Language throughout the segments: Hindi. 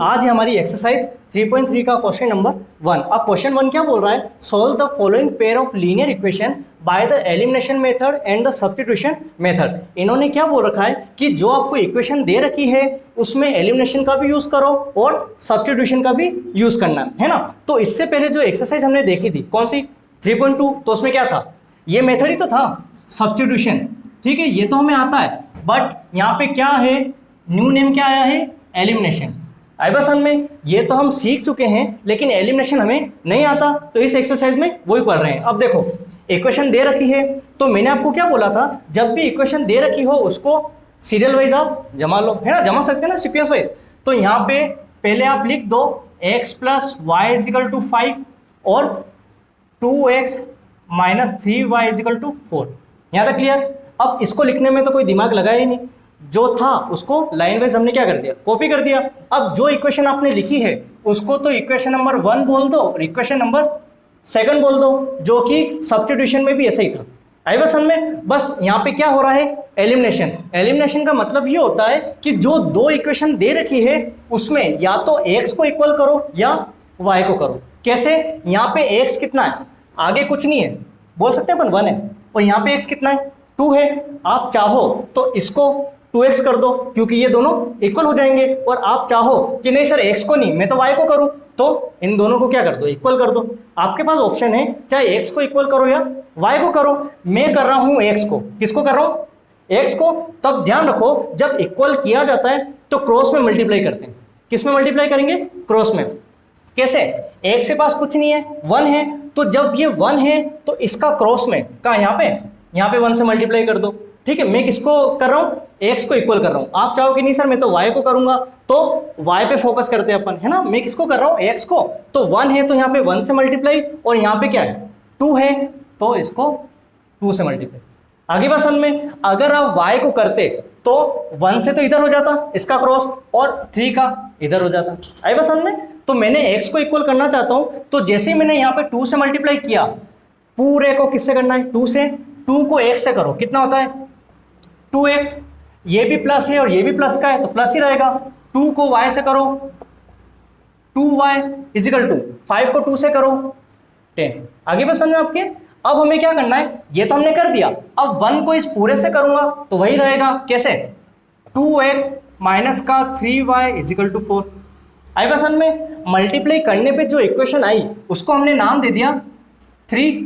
आज है हमारी एक्सरसाइज 3.3 का क्वेश्चन नंबर 1। अब क्वेश्चन 1 क्या बोल रहा है, solve the following pair of linear equation by the elimination method and the substitution method. इन्होंने क्या बोल रखा है कि जो आपको इक्वेशन दे रखी है उसमें एलिमिनेशन का भी यूज करो और सब्स्टिट्यूशन का भी यूज करना है ना। तो इससे पहले जो एक्सरसाइज हमने देखी थी कौन सी 3.2, तो उसमें क्या था, ये मेथड ही तो था सब्स्टिट्यूशन। ठीक है, ये तो हमें आता है, बट यहाँ पे क्या है, न्यू नेम क्या आया है, एलिमिनेशन। आई बस में ये तो हम सीख चुके हैं लेकिन एलिमिनेशन हमें नहीं आता, तो इस एक्सरसाइज में वही पढ़ रहे हैं। अब देखो इक्वेशन दे रखी है, तो मैंने आपको क्या बोला था, जब भी इक्वेशन दे रखी हो उसको सीरियल वाइज आप जमा लो, है ना, जमा सकते हैं ना सीक्वेंस वाइज। तो यहाँ पे पहले आप लिख दो x plus Y is equal to 5 और 2x minus 3y is equal to 4। यहाँ तक क्लियर। अब इसको लिखने में तो कोई दिमाग लगाया ही नहीं, जो था उसको लाइन वाइज हमने क्या कर दिया, कॉपी कर दिया। अब जो इक्वेशन आपने लिखी है उसको तो इक्वेशन नंबर 1 बोल दो और इक्वेशन नंबर 2 बोल दो, जो कि सब्स्टिट्यूशन में भी ऐसा ही था। आई बस में बस यहाँ पे क्या हो रहा है, एलिमिनेशन। एलिमिनेशन का मतलब ये होता है कि जो दो इक्वेशन दे रखी है उसमें या तो x को इक्वल करो या y को करो। कैसे, यहाँ पे x कितना है, आगे कुछ नहीं है, बोल सकते हैं अपन 1 है, और यहाँ पे x कितना है, 2 है। आप चाहो तो इसको 2x कर दो क्योंकि ये दोनों इक्वल हो जाएंगे, और आप चाहो कि नहीं सर x को नहीं मैं तो y को करूं, तो इन दोनों को क्या कर दो, इक्वल कर दो। आपके पास ऑप्शन है, चाहे x को इक्वल करो या y को करो। मैं कर रहा हूं x को, किसको कर रहा हूं, x को। तब ध्यान रखो जब इक्वल किया जाता है तो क्रॉस में मल्टीप्लाई करते हैं। किस में मल्टीप्लाई करेंगे, क्रॉस में। कैसे, x के पास कुछ नहीं है, 1 है, तो जब ये 1 है तो इसका क्रॉस में कहा, यहाँ पे 1 से मल्टीप्लाई कर दो। ठीक है, मैं किसको कर रहा हूँ, x को इक्वल कर रहा हूँ। आप चाहो कि नहीं सर मैं तो y को करूंगा, तो y पे फोकस करते हैं अपन, है ना। मैं किसको कर रहा हूँ, x को। तो 1 है तो यहाँ पे 1 से मल्टीप्लाई, और यहाँ पे क्या है, 2 है तो इसको 2 से मल्टीप्लाई। आगे बस में अगर आप y को करते तो 1 से तो इधर हो जाता इसका क्रॉस, और 3 का इधर हो जाता। आई बस में, तो मैंने x को इक्वल करना चाहता हूँ, तो जैसे ही मैंने यहाँ पे 2 से मल्टीप्लाई किया, पूरे को किससे करना है, 2 से। 2 को x से करो, कितना होता है 2x, ये भी प्लस है और ये भी प्लस का है तो प्लस ही रहेगा। 2 को y से करो, 2y इजिकल टू 5 को 2 से करो 10। आगे बस समझो आपके। अब हमें क्या करना है, ये तो हमने कर दिया, अब 1 को इस पूरे से करूंगा तो वही रहेगा। कैसे, 2x माइनस का 3y इजिकल टू 4। आई बस में मल्टीप्लाई करने पे जो इक्वेशन आई उसको हमने नाम दे दिया 3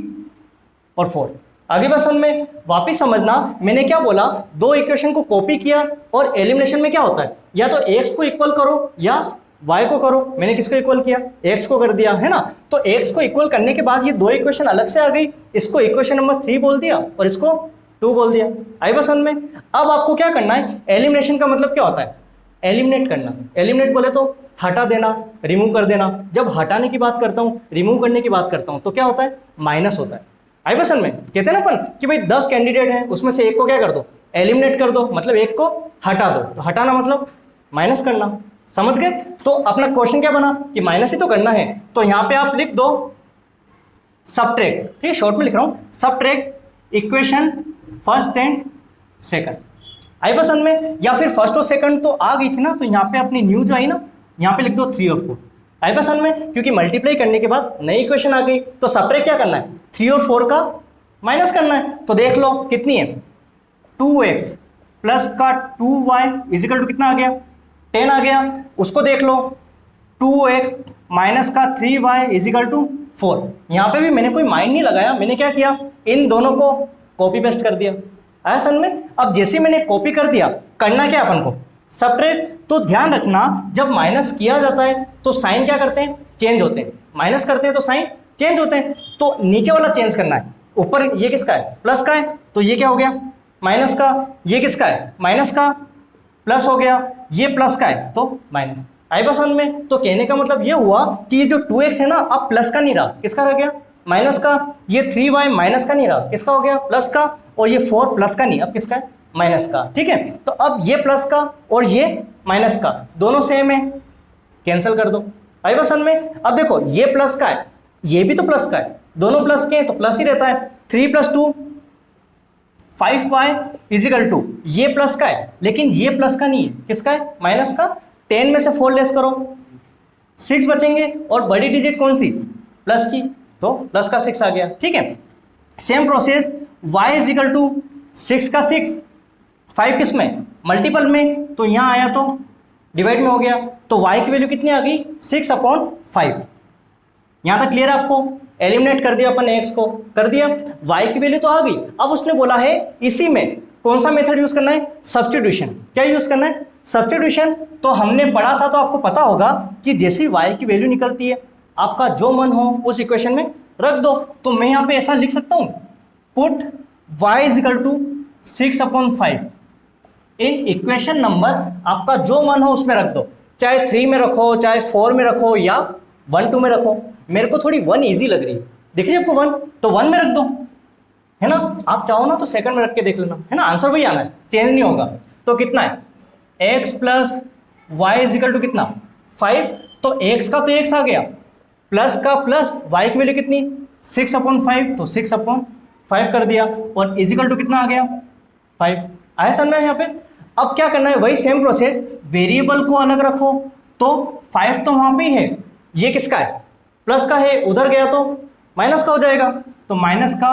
और 4। आगे बस में वापिस समझना, मैंने क्या बोला, दो इक्वेशन को कॉपी किया, और एलिमिनेशन में क्या होता है, या तो x को इक्वल करो या y को करो। मैंने किसको इक्वल किया, x को कर दिया, है ना। तो x को इक्वल करने के बाद ये दो इक्वेशन अलग से आ गई, इसको इक्वेशन नंबर 3 बोल दिया और इसको 2 बोल दिया। आई बस में अब आपको क्या करना है, एलिमिनेशन का मतलब क्या होता है, एलिमिनेट करना। एलिमिनेट बोले तो हटा देना, रिमूव कर देना। जब हटाने की बात करता हूँ, रिमूव करने की बात करता हूँ, तो क्या होता है, माइनस होता है। आई बस में कहते हैं ना अपन कि भाई 10 कैंडिडेट हैं, उसमें से एक को क्या कर दो, एलिमिनेट कर दो, मतलब एक को हटा दो। तो हटाना मतलब माइनस करना, समझ गए। तो अपना क्वेश्चन क्या बना कि माइनस ही तो करना है, तो यहाँ पे आप लिख दो सबट्रैक्ट। ठीक है, शॉर्ट में लिख रहा हूँ, subtract equation first and second. आई बस में, या फिर फर्स्ट और सेकंड तो आ गई थी ना, तो यहाँ पे अपनी न्यू जो आई ना, यहाँ पे लिख दो 3 और 4। आई बस में, क्योंकि मल्टीप्लाई करने के बाद नई इक्वेशन आ गई, तो सबट्रैक्ट क्या करना है, 3 और 4 का माइनस करना है। तो देख लो कितनी है, 2x प्लस का 2y इजिकल टू कितना आ गया, 10 आ गया। उसको देख लो, 2x माइनस का 3y इजिकल टू 4। यहाँ पे भी मैंने कोई माइंड नहीं लगाया, मैंने क्या किया, इन दोनों को कॉपी पेस्ट कर दिया। आया समझ में। अब जैसे मैंने कॉपी कर दिया, करना क्या अपन को, सबट्रैक्ट। तो ध्यान रखना, जब माइनस किया जाता है तो साइन क्या करते हैं, चेंज होते हैं। माइनस करते हैं तो साइन चेंज होते हैं, तो नीचे वाला चेंज करना है। ऊपर ये किसका है, प्लस का है, तो ये क्या हो गया, माइनस का। ये किसका है, माइनस का, प्लस हो गया। ये प्लस का है तो माइनस। आई बस में, तो कहने का मतलब ये हुआ कि ये जो 2x है ना, अब प्लस का नहीं रहा, किसका रह गया, माइनस का। ये 3y माइनस का नहीं रहा, किसका हो गया, प्लस का। और ये 4 प्लस का नहीं, अब किसका है, माइनस का। ठीक है, तो अब ये प्लस का और ये माइनस का दोनों सेम है, कैंसिल कर दो। आई बस में, अब देखो ये प्लस का है, ये भी तो प्लस का है, दोनों प्लस के हैं तो प्लस ही रहता है। 3 + 2 5y इजिकल टू, ये प्लस का है लेकिन ये प्लस का नहीं है, किसका है, माइनस का। 10 में से 4 लेस करो, 6 बचेंगे, और बड़ी डिजिट कौन सी, प्लस की, तो प्लस का 6 आ गया। ठीक है, same process y is equal to 6 का 6, 5 किस में, मल्टीपल में, तो यहाँ आया तो डिवाइड में हो गया, तो y की वैल्यू कितनी आ गई, 6/5। यहाँ तक क्लियर है आपको? एलिमिनेट कर दिया अपन x को, कर दिया, y की वैल्यू तो आ गई। अब उसने बोला है इसी में कौन सा मेथड यूज करना है, सब्स्टिट्यूशन। क्या यूज करना है, सब्स्टिट्यूशन। तो हमने पढ़ा था, तो आपको पता होगा कि जैसी y की वैल्यू निकलती है, आपका जो मन हो उस इक्वेशन में रख दो। तो मैं यहाँ पे ऐसा लिख सकता हूँ, put y is equal to 6/5 in equation number, आपका जो मन हो उसमें रख दो, चाहे 3 में रखो, चाहे 4 में रखो, या 1 2 में रखो। मेरे को थोड़ी 1 ईजी लग रही है, दिख रही है आपको 1, तो 1 में रख दो, है ना। आप चाहो ना तो सेकंड में रख के देख लेना, है ना, आंसर वही आना है, चेंज नहीं होगा। तो कितना है, x plus Y is equal to कितना, 5, तो x का तो x आ गया, प्लस का प्लस, y की वैल्यू कितनी, 6/5, तो 6/5 कर दिया, और इज इक्वल टू कितना आ गया, 5। आया समझ में यहाँ पे? अब क्या करना है, वही सेम प्रोसेस, वेरिएबल को अलग रखो, तो 5 तो वहां पे ही है, ये किसका है, प्लस का है, उधर गया तो माइनस का हो जाएगा, तो माइनस का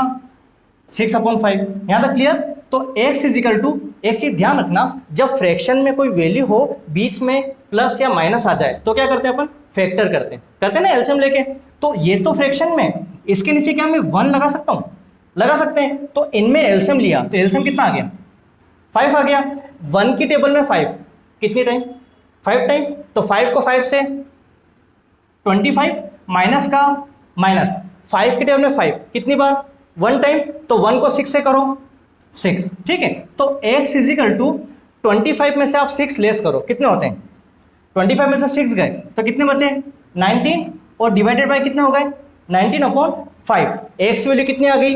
6/5। यहाँ तक क्लियर? तो x इज इक्वल टू, एक चीज ध्यान रखना, जब फ्रैक्शन में कोई वैल्यू हो, बीच में प्लस या माइनस आ जाए, तो क्या करते हैं अपन, फैक्टर करते हैं ना एलसीएम लेके। तो ये तो फ्रैक्शन में, इसके नीचे क्या मैं 1 लगा सकता हूँ, लगा सकते हैं। तो इनमें एलसीएम लिया, तो एलसीएम कितना आ गया, 5 आ गया। 1 की टेबल में 5 कितनी टाइम, 5 टाइम, तो 5 को 5 से 25, माइनस का माइनस, 5 की टेबल में 5 कितनी बार, 1 टाइम, तो 1 को 6 से करो, 6। ठीक है, तो x इज इक्वल टू 25 में से आप 6 लेस करो, कितने होते हैं, 25 में से 6 गए तो कितने बचे, 19, और डिवाइडेड बाय कितने हो गए, 19/5। x वैल्यू कितनी आ गई,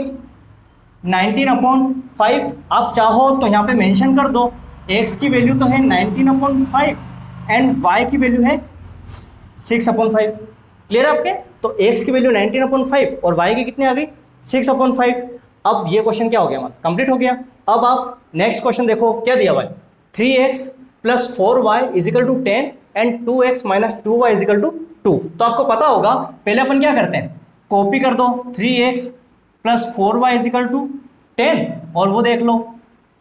19/5। आप चाहो तो यहाँ पे मेंशन कर दो, x की वैल्यू तो है 19/5 एंड y की वैल्यू है 6/5। क्लियर है आपके? तो x की वैल्यू 19/5 और y की कितनी आ गई, 6/5। अब ये क्वेश्चन क्या हो गया हमारा, कंप्लीट हो गया। अब आप नेक्स्ट क्वेश्चन देखो, क्या दिया हुआ है, 3x plus 4y is equal to 10 and 2x minus 2y is equal to 2। तो आपको पता होगा, पहले अपन क्या करते हैं, कॉपी कर दो, 3x plus 4y is equal to 10, और वो देख लो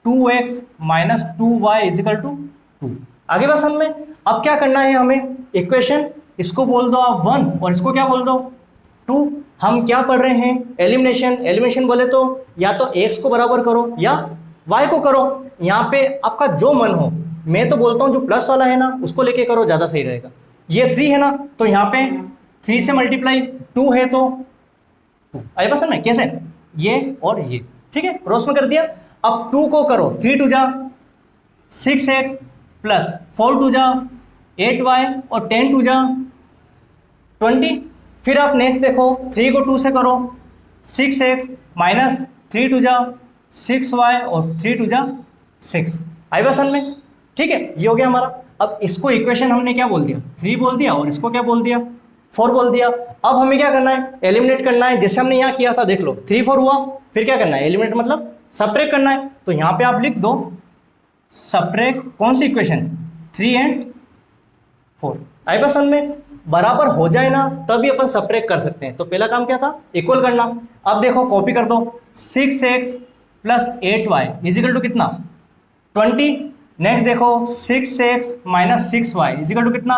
2x minus 2y is equal to 2। आगे बस हमें अब क्या करना है, हमें इक्वेशन, इसको बोल दो आप 1 और इसको क्या बोल दो 2। हम क्या पढ़ रहे हैं, एलिमिनेशन। एलिमिनेशन बोले तो या तो x को बराबर करो या y को करो, यहाँ पे आपका जो मन हो। मैं तो बोलता हूँ जो प्लस वाला है ना उसको लेके करो, ज़्यादा सही रहेगा। ये 3 है ना, तो यहाँ पे 3 से मल्टीप्लाई 2 है तो 2। आइए बस ना कैसे, ये और ये, ठीक है, रोज में कर दिया। अब 2 को करो, 3 2 जा 6x प्लस 4 2 जा 8y और 10 2 जा 20। फिर आप नेक्स्ट देखो, 3 को 2 से करो, 6x माइनस 3 2 जा 6y और 3 2 जा 6। आई बात समझ में? ठीक है, ये हो गया हमारा। अब इसको इक्वेशन हमने क्या बोल दिया, 3 बोल दिया, और इसको क्या बोल दिया, 4 बोल दिया। अब हमें क्या करना है, एलिमिनेट करना है, जैसे हमने यहाँ किया था, देख लो 3 4 हुआ। फिर क्या करना है, एलिमिनेट मतलब सब्ट्रैक्ट करना है। तो यहाँ पे आप लिख दो सब्ट्रैक्ट कौन सी इक्वेशन, 3 एंड 4। आई बात समझ में? बराबर हो जाए ना तभी अपन सब्ट्रैक्ट कर सकते हैं। तो पहला काम क्या था, इक्वल करना। अब देखो कॉपी कर दो, 6x plus 8y is equal to कितना, 20। नेक्स्ट देखो 6x minus 6y is equal to कितना,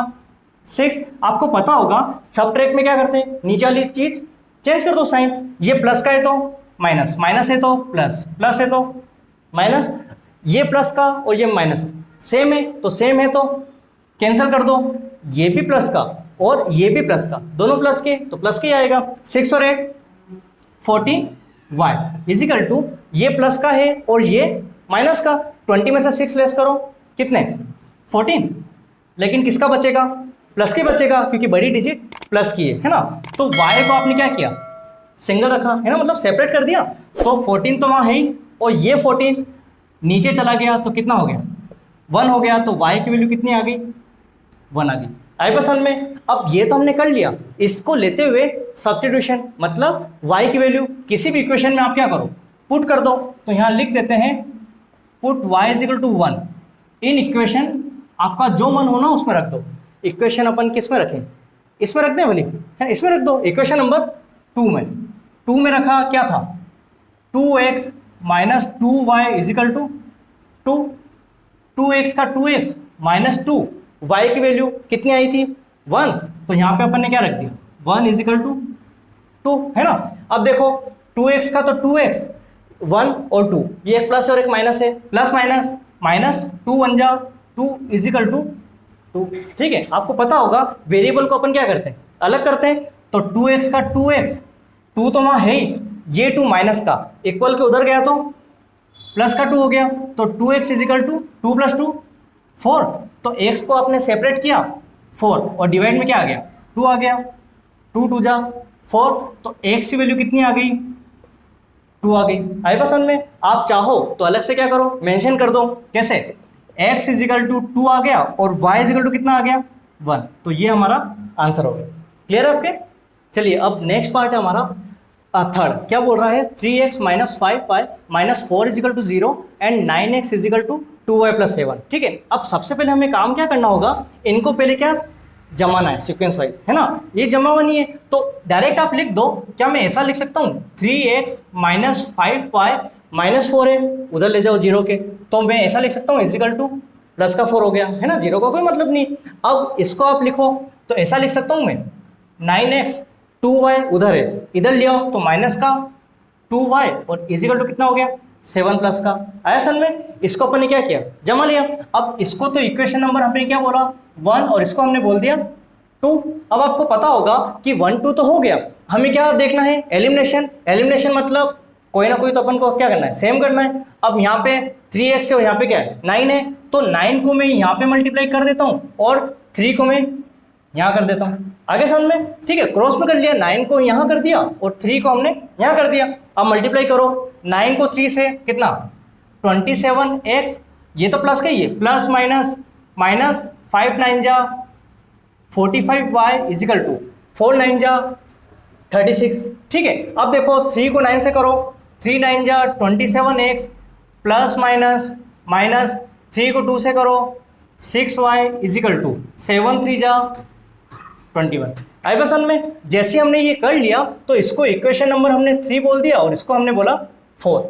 6। आपको पता होगा सब्ट्रैक्ट में क्या करते हैं, नीचे वाली चीज चेंज कर दो साइन। ये प्लस का है तो माइनस, माइनस है तो प्लस, प्लस है तो माइनस, ये प्लस का और ये माइनस सेम है तो सेम है तो कैंसिल कर दो। ये भी प्लस का और ये भी प्लस का, दोनों प्लस के तो प्लस के आएगा। 6 और 8 14y इज इक्वल टू, ये प्लस का है और ये माइनस का। 20 में से 6 लेस करो, कितने 14, लेकिन किसका बचेगा, प्लस के बचेगा, क्योंकि बड़ी डिजिट प्लस की है ना। तो y को आपने क्या किया, सिंगल रखा है ना, मतलब सेपरेट कर दिया। तो 14 तो वहाँ है ही, और ये 14 नीचे चला गया तो कितना हो गया, 1 हो गया। तो y की वैल्यू कितनी आ गई, 1 आ गई। आई पसंद में? अब ये तो हमने कर लिया, इसको लेते हुए सब्स्टिट्यूशन, मतलब y की वैल्यू किसी भी इक्वेशन में आप क्या करो, पुट कर दो। तो यहाँ लिख देते हैं put y is equal to 1 in equation आपका जो मन हो ना उसमें रख दो। इक्वेशन अपन किस में रखें, इसमें रख दें भले, है इसमें रख दो। इक्वेशन नंबर 2 में रखा क्या था, 2x minus 2y is equal to 2, 2x का 2x माइनस 2, y की वैल्यू कितनी आई थी 1, तो यहाँ पे अपन ने क्या रख दिया 1 इजिकल टू 2, है ना। अब देखो 2x का तो 2x 1 और 2, ये एक प्लस और एक माइनस है, प्लस माइनस माइनस 2 1 जा 2 इजिकल टू 2, ठीक है। आपको पता होगा वेरिएबल को अपन क्या करते हैं, अलग करते हैं। तो 2x का 2x, 2 तो वहाँ है ही, ये 2 माइनस का इक्वल के उधर गया तो प्लस का 2 हो गया, तो 2x इजिकल टू 2 प्लस 2 4, तो x को आपने सेपरेट किया 4 और डिवाइड में क्या आ गया 2 आ गया, 2 2 जा 4, तो x की वैल्यू कितनी आ गई 2 आ गई। आई पसंद में, आप चाहो तो अलग से क्या करो मेंशन कर दो, कैसे x इजिकल टू 2 आ गया और y इजिकल टू कितना आ गया 1, तो ये हमारा आंसर हो गया। क्लियर है आपके। चलिए अब नेक्स्ट पार्ट है हमारा थर्ड, क्या बोल रहा है 3x minus 5y minus 4 is equal to 0 and 9x is equal to 2y plus 7, ठीक है। अब सबसे पहले हमें काम क्या करना होगा, इनको पहले क्या जमाना है सीक्वेंस वाइज, है ना। ये जमा हुआ नहीं है तो डायरेक्ट आप लिख दो। क्या मैं ऐसा लिख सकता हूँ 3x माइनस 5y माइनस 4 है, उधर ले जाओ 0 के, तो मैं ऐसा लिख सकता हूँ इजिकल टू प्लस का 4 हो गया, है ना, 0 का कोई मतलब नहीं। अब इसको आप लिखो तो ऐसा लिख सकता हूँ मैं 9x 2y उधर है, इधर ले आओ तो माइनस का 2y और इजिकल टू कितना हो गया 7 प्लस का। आया सन में, इसको अपन ने क्या किया जमा लिया। अब इसको तो इक्वेशन नंबर हमने क्या बोला 1 और इसको हमने बोल दिया 2। अब आपको पता होगा कि 1 2 तो हो गया, हमें क्या देखना है एलिमिनेशन। एलिमिनेशन मतलब कोई ना कोई तो अपन को क्या करना है सेम करना है। अब यहाँ पे 3x है और यहाँ पे क्या है 9 है, तो 9 को मैं यहाँ पे मल्टीप्लाई कर देता हूँ और 3 को मैं यहाँ कर देता हूँ, आगे समझ में, ठीक है। क्रॉस में कर लिया, 9 को यहाँ कर दिया और 3 को हमने यहाँ कर दिया। अब मल्टीप्लाई करो 9 को 3 से कितना 27x, ये तो प्लस का ही है, प्लस माइनस माइनस 5 9 जा 45y इजिकल टू 4 9 जा 36, ठीक है। अब देखो 3 को 9 से करो, 3 9 जा 27x प्लस माइनस माइनस 3 को 2 से करो 6y इजिकल टू 7 3 जा 21। आई पसंद में, जैसे हमने ये कर लिया तो इसको इक्वेशन नंबर हमने 3 बोल दिया और इसको हमने बोला 4,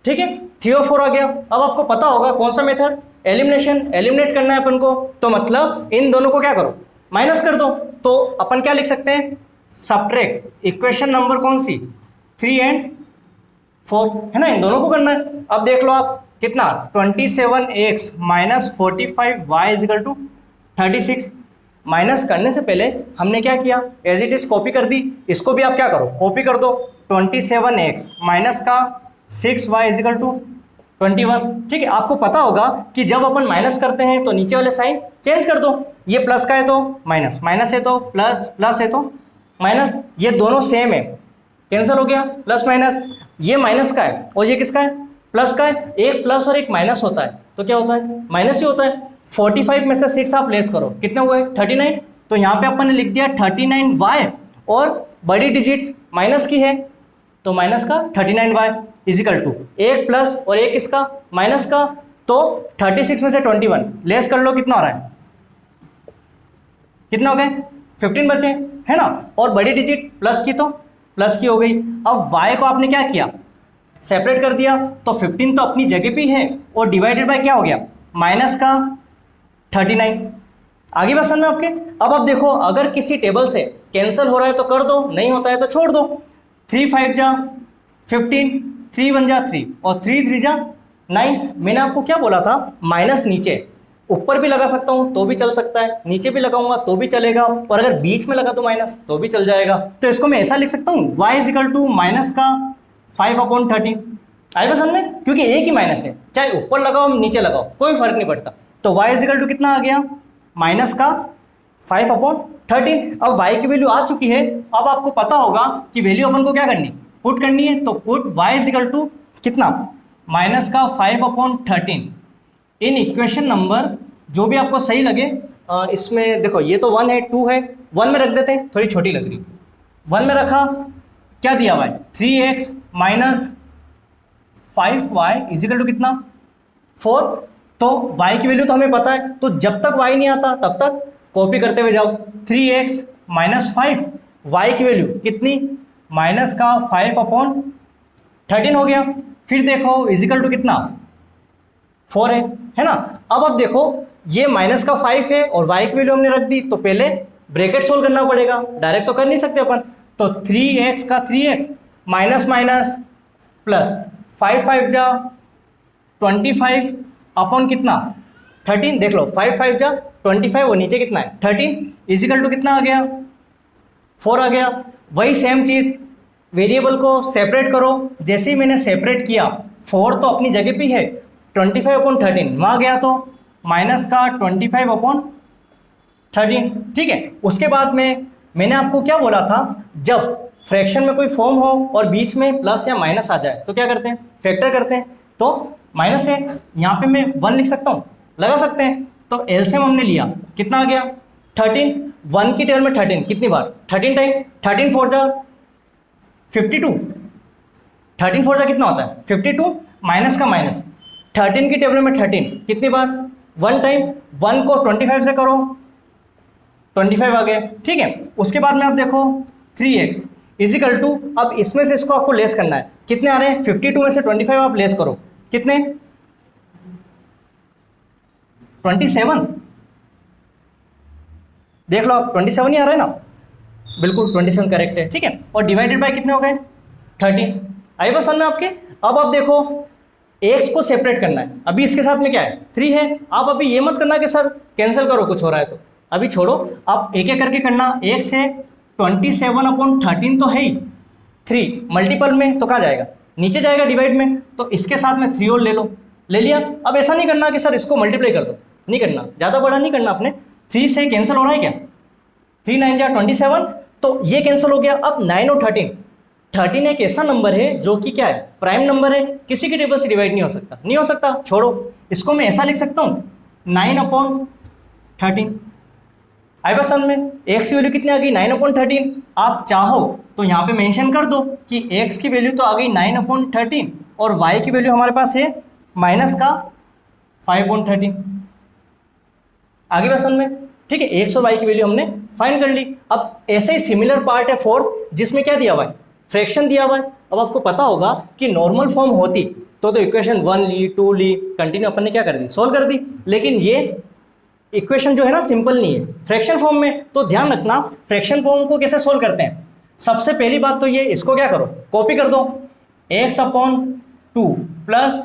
ठीक है। 3 और 4 आ गया। अब आपको पता होगा कौन सा मेथड एलिमिनेशन, एलिमिनेट करना है अपन को, तो मतलब इन दोनों को क्या करो माइनस कर दो। तो अपन क्या लिख सकते हैं सब्ट्रैक्ट इक्वेशन नंबर कौन सी 3 एंड 4, है ना, इन दोनों को करना है। अब देख लो आप कितना 27x minus 45y is equal to 36। Minus करने से पहले हमने क्या किया एज इट इज कॉपी कर दी, इसको भी आप क्या करो कॉपी कर दो 27x माइनस का 6y इजिकल टू 21, ठीक है। आपको पता होगा कि जब अपन माइनस करते हैं तो नीचे वाले साइन चेंज कर दो, ये प्लस का है तो माइनस, माइनस है तो प्लस, प्लस है तो माइनस, ये दोनों सेम है कैंसिल हो गया प्लस माइनस। ये माइनस का है और ये किसका है प्लस का है, एक प्लस और एक माइनस होता है तो क्या होता है माइनस ही होता है। 45 में से 6 आप लेस करो कितने हुए 39, तो यहाँ पे अपन ने लिख दिया 39y और बड़ी डिजिट माइनस की है तो माइनस का 39y इजिकल टू एक प्लस और एक इसका माइनस का, तो 36 में से 21 लेस कर लो कितना हो रहा है, कितना हो गए 15 बचे, है ना। और बड़ी डिजिट प्लस की तो प्लस की हो गई। अब y को आपने क्या किया सेपरेट कर दिया, तो 15 तो अपनी जगह पे है और डिवाइडेड बाय क्या हो गया माइनस का 39। आगे बात समझ में आपके। अब आप देखो अगर किसी टेबल से कैंसिल हो रहा है तो कर दो, नहीं होता है तो छोड़ दो। 3 5 जा 15, 3 1 जा 3 और 3 3 जा 9। मैंने आपको क्या बोला था माइनस नीचे ऊपर भी लगा सकता हूँ तो भी चल सकता है, नीचे भी लगाऊंगा तो भी चलेगा, और अगर बीच में लगा तो माइनस तो भी चल जाएगा। तो इसको मैं ऐसा लिख सकता हूँ y इजिकल टू माइनस का 5/13। आई पसंद में, क्योंकि एक ही माइनस है, चाहे ऊपर लगाओ नीचे लगाओ कोई फर्क नहीं पड़ता। तो y इजिकल टू कितना आ गया माइनस का 5/13। अब y की वैल्यू आ चुकी है, अब आपको पता होगा कि वैल्यू अपन को क्या करनी पुट करनी है, तो पुट y इजिकल टू कितना माइनस का 5/13 इन इक्वेशन नंबर जो भी आपको सही लगे। इसमें देखो ये तो 1 है 2 है, 1 में रख देते हैं, थोड़ी छोटी लग रही, 1 में रखा क्या दिया हुआ है 3x minus 5y is equal to कितना 4, तो y की वैल्यू तो हमें पता है, तो जब तक y नहीं आता तब तक कॉपी करते हुए जाओ। 3x माइनस 5, y की वैल्यू कितनी, माइनस का 5/13 हो गया। फिर देखो इजिकल टू कितना, 4 है ना। अब आप देखो ये माइनस का 5 है और y की वैल्यू हमने रख दी, तो पहले ब्रैकेट सोल्व करना पड़ेगा, डायरेक्ट तो कर नहीं सकते अपन। तो 3x का 3x माइनस माइनस प्लस 5 5 जा 25 अपॉन कितना 13, देख लो 5 5 जा 25 और नीचे कितना है 13 इजिकल टू कितना आ गया 4 आ गया। वही सेम चीज वेरिएबल को सेपरेट करो, जैसे ही मैंने सेपरेट किया 4 तो अपनी जगह पे है, 25/13 वहाँ गया तो माइनस का 25/13, ठीक है। उसके बाद में मैंने आपको क्या बोला था, जब फ्रैक्शन में कोई फॉर्म हो और बीच में प्लस या माइनस आ जाए तो क्या करते हैं, फैक्टर करते हैं। तो माइनस है, यहाँ पे मैं 1 लिख सकता हूँ, लगा सकते हैं। तो एलसीएम हमने लिया, कितना आ गया 13, 1 की टेबल में 13 कितनी बार 13 टाइम, 13 4 जा 52, 13 4 जा कितना होता है 52, माइनस का माइनस 13 की टेबल में 13 कितनी बार 1 टाइम, 1 को 25 से करो 25 आ गए, ठीक है। उसके बाद में आप देखो 3x इजिकल टू, अब इसमें से इसको आपको लेस करना है, कितने आ रहे हैं 52 में से 25 आप लेस करो, कितने 27, देख लो आप 27 ही आ रहा है ना, बिल्कुल 27 करेक्ट है, ठीक है। और डिवाइडेड बाय कितने हो गए 30, आई बस में आपके। अब आप देखो x को सेपरेट करना है, अभी इसके साथ में क्या है 3 है। आप अभी ये मत करना कि सर कैंसिल करो कुछ हो रहा है, तो अभी छोड़ो, आप एक एक करके करना। x है 27/13 तो है ही, 3 मल्टीपल में तो कहाँ जाएगा नीचे जाएगा डिवाइड में, तो इसके साथ में 3 और ले लो, ले लिया। अब ऐसा नहीं करना कि सर इसको मल्टीप्लाई कर दो, नहीं करना, ज़्यादा बड़ा नहीं करना अपने। 3 से कैंसिल हो रहा है क्या, 3 9 जा 27, तो ये कैंसिल हो गया। अब 9 और 13 एक ऐसा नंबर है जो कि क्या है प्राइम नंबर है, किसी की टेबल से डिवाइड नहीं हो सकता, नहीं हो सकता, छोड़ो। इसको मैं ऐसा लिख सकता हूँ 9/13, आई बस में x की वैल्यू कितनी आ गई 9/13। आप चाहो तो यहाँ पे मेंशन कर दो कि x की वैल्यू तो आ गई 9/13 और y की वैल्यू हमारे पास है माइनस का 5/13, आगे बस में, ठीक है। x और y की वैल्यू हमने फाइंड कर ली। अब ऐसे ही सिमिलर पार्ट है फोर्थ, जिसमें क्या दिया हुआ है फ्रैक्शन दिया हुआ है। अब आपको पता होगा कि नॉर्मल फॉर्म होती तो इक्वेशन 1 ली 2 ली कंटिन्यू अपन ने क्या कर दी सोल्व कर दी, लेकिन ये इक्वेशन जो है ना सिंपल नहीं है फ्रैक्शन फॉर्म में। तो ध्यान रखना फ्रैक्शन फॉर्म को कैसे सोल्व करते हैं। सबसे पहली बात तो ये, इसको क्या करो कॉपी कर दो, x/2 plus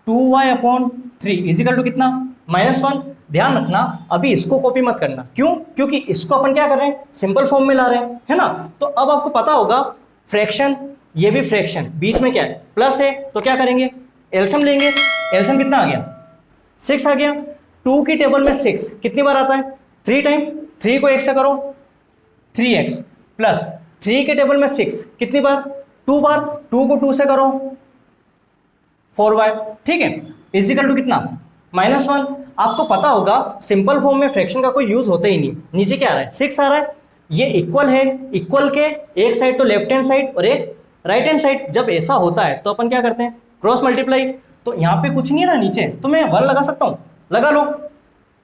2y/3 is equal to कितना -1। ध्यान रखना अभी इसको कॉपी मत करना, क्यों, क्योंकि इसको अपन क्या कर रहे हैं सिंपल फॉर्म में ला रहे हैं, है ना। तो अब आपको पता होगा फ्रैक्शन, ये भी फ्रैक्शन, बीच में क्या है प्लस है, तो क्या करेंगे एलसीएम लेंगे। एलसीएम कितना आ गया 6 आ गया। 2 की टेबल में 6 कितनी बार आता है 3 टाइम, 3 को 1 से करो 3x प्लस 3 के टेबल में 6 कितनी बार 2 बार, 2 को 2 से करो 4y, ठीक है, इजिकल टू कितना -1। आपको पता होगा सिंपल फॉर्म में फ्रैक्शन का कोई यूज होता ही नहीं। नीचे क्या आ रहा है 6 आ रहा है, ये इक्वल है, इक्वल के एक साइड तो लेफ्ट हैंड साइड और एक राइट हैंड साइड। जब ऐसा होता है तो अपन क्या करते हैं क्रॉस मल्टीप्लाई। तो यहाँ पे कुछ नहीं है ना नीचे, तो मैं 1 लगा सकता हूँ, लगा लो,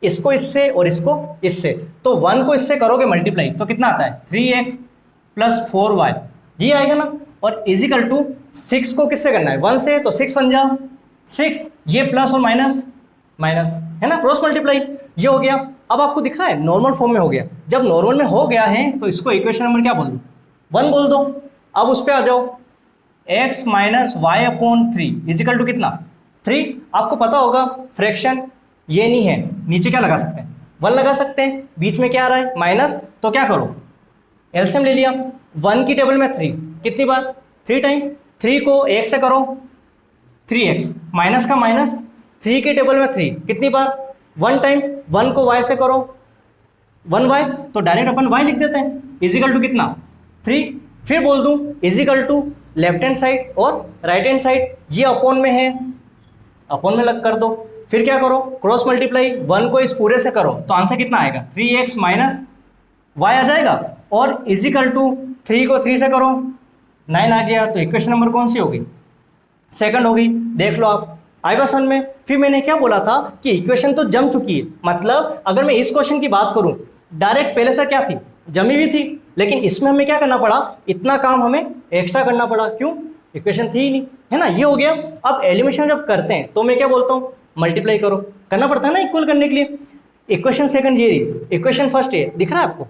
इसको इससे और इसको इससे, तो 1 को इससे करोगे मल्टीप्लाई तो कितना आता है 3x प्लस 4y, ये आएगा ना। और इजिकल टू 6 को किससे करना है 1 से, तो 6 बन जा 6, ये प्लस और माइनस माइनस, है ना, क्रॉस मल्टीप्लाई, ये हो गया। अब आपको दिख रहा है नॉर्मल फॉर्म में हो गया। जब नॉर्मल में हो गया है तो इसको इक्वेशन नंबर क्या बोल दो 1 बोल दो। अब उस पर आ जाओ x minus y/3 is equal to कितना 3। आपको पता होगा फ्रैक्शन ये नहीं है, नीचे क्या लगा सकते हैं 1 लगा सकते हैं, बीच में क्या आ रहा है माइनस, तो क्या करो एलसीएम ले लिया। 1 की टेबल में 3 कितनी बार 3 टाइम, 3 को 1 से करो 3x माइनस का माइनस, 3 के टेबल में 3 कितनी बार 1 टाइम, 1 को y से करो 1y, तो डायरेक्ट अपन y लिख देते हैं इजिकल टू कितना 3। फिर बोल दूं is equal to left hand side और राइट हैंड साइड, ये अपॉन में है, अपॉन में लग कर दो। फिर क्या करो क्रॉस मल्टीप्लाई, 1 को इस पूरे से करो तो आंसर कितना आएगा 3x माइनस y आ जाएगा। और इजिकल टू 3 को 3 से करो 9 आ गया। तो इक्वेशन नंबर कौन सी होगी सेकंड होगी, देख लो आप आई बात समझ में। फिर मैंने क्या बोला था कि इक्वेशन तो जम चुकी है, मतलब अगर मैं इस क्वेश्चन की बात करूं, डायरेक्ट पहले से क्या थी, जमी हुई थी, लेकिन इसमें हमें क्या करना पड़ा, इतना काम हमें एक्स्ट्रा करना पड़ा। क्यों? इक्वेशन थी ही नहीं, है ना, ये हो गया। अब एलिमिनेशन जब करते हैं तो मैं क्या बोलता हूँ, मल्टीप्लाई करो, करना पड़ता है ना इक्वल करने के लिए। इक्वेशन सेकंड ये रही, इक्वेशन फर्स्ट ये दिख रहा है आपको,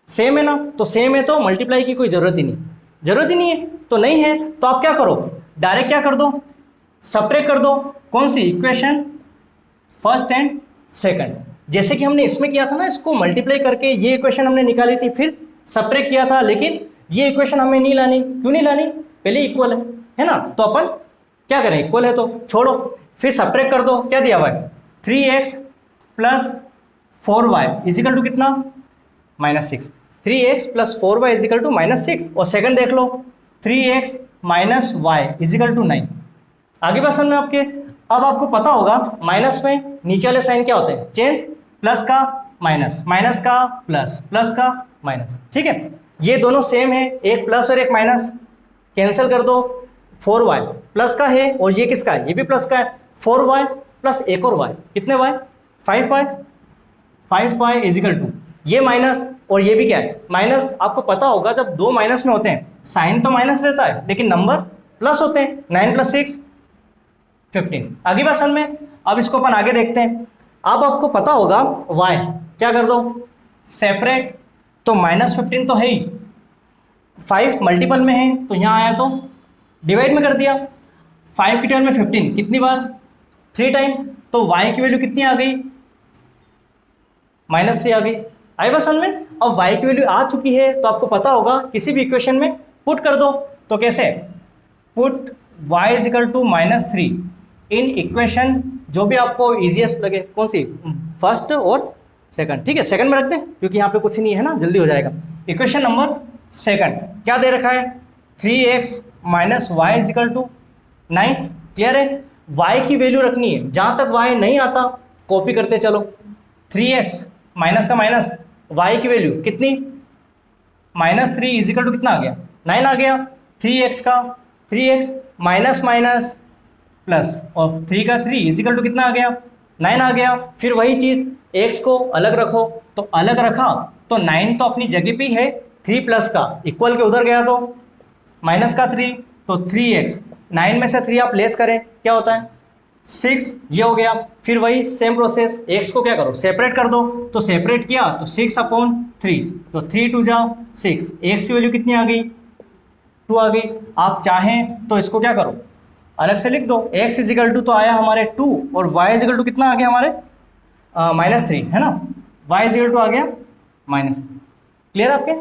सेम है ना, तो सेम है तो मल्टीप्लाई की कोई जरूरत ही नहीं, जरूरत ही नहीं है, तो नहीं है तो आप क्या करो, डायरेक्ट क्या कर दो, सब्ट्रैक्ट कर दो। कौन सी इक्वेशन, फर्स्ट एंड सेकंड, जैसे कि हमने इसमें किया था ना, इसको मल्टीप्लाई करके ये इक्वेशन हमने निकाली थी, फिर सब्ट्रैक्ट किया था, लेकिन ये इक्वेशन हमें नहीं लानी। क्यों नहीं लानी, पहले इक्वल है ना, तो अपन क्या करें, इक्वल है तो छोड़ो, फिर सब्ट्रैक्ट कर दो, क्या दिया हुआ है 3x plus 4y is equal to कितना, -6। 3x plus 4y is equal to -6, और सेकंड देख लो 3x minus y is equal to 9। आगे बात समझ में आपके। अब आपको पता होगा माइनस में नीचे वाले साइन क्या होते हैं, चेंज, प्लस का माइनस, माइनस का प्लस, प्लस का माइनस, ठीक है। ये दोनों सेम है, एक प्लस और एक माइनस, कैंसिल कर दो, 4y प्लस का है और ये किसका है, ये भी प्लस का है, 4y प्लस एक और y, कितने y, 5y, 5y is equal to ये माइनस और ये भी क्या है, माइनस। आपको पता होगा जब दो माइनस में होते हैं साइन तो माइनस रहता है लेकिन नंबर प्लस होते हैं, 9 + 6 15। आगे बात समझ में। अब इसको अपन आगे देखते हैं। अब आपको पता होगा y क्या कर दो, सेपरेट, तो -15 तो है ही, 5 मल्टीपल में है तो यहाँ आया तो डिवाइड में कर दिया, 5 की टर्म में 15 कितनी बार, 3 टाइम, तो y की वैल्यू कितनी आ गई, -3 आ गई। आई बात समझ में। अब y की वैल्यू आ चुकी है तो आपको पता होगा किसी भी इक्वेशन में पुट कर दो, तो कैसे, put y is equal to -3 in equation, जो भी आपको इजीएस्ट लगे, कौन सी, फर्स्ट और सेकंड, ठीक है, सेकंड में रखते हैं क्योंकि यहाँ पे कुछ नहीं है ना, जल्दी हो जाएगा। इक्वेशन नंबर सेकंड क्या दे रखा है, 3x minus y is equal to 9, clear है। y की वैल्यू रखनी है, जहाँ तक y नहीं आता कॉपी करते चलो, 3x माइनस का माइनस, y की वैल्यू कितनी, -3 इजिकल टू कितना आ गया, 9 आ गया, 3x का 3x माइनस माइनस प्लस और 3 का 3 इजिकल टू कितना आ गया, 9 आ गया। फिर वही चीज़ x को अलग रखो, तो अलग रखा तो 9 तो अपनी जगह पे ही है, 3 प्लस का इक्वल के उधर गया तो माइनस का 3, तो 3x, 9 में से 3 आप लेस करें क्या होता है 6, ये हो गया। फिर वही सेम प्रोसेस, x को क्या करो, सेपरेट कर दो, तो सेपरेट किया तो 6/3, तो 3 2 जा 6, x की वैल्यू कितनी आ गई, 2 आ गई। आप चाहें तो इसको क्या करो, अलग से लिख दो, x इजिकल टू तो आया हमारे 2 और y इजिकल टू कितना आ गया हमारे -3, है ना, y इजिकल टू आ गया -3। क्लियर आपके।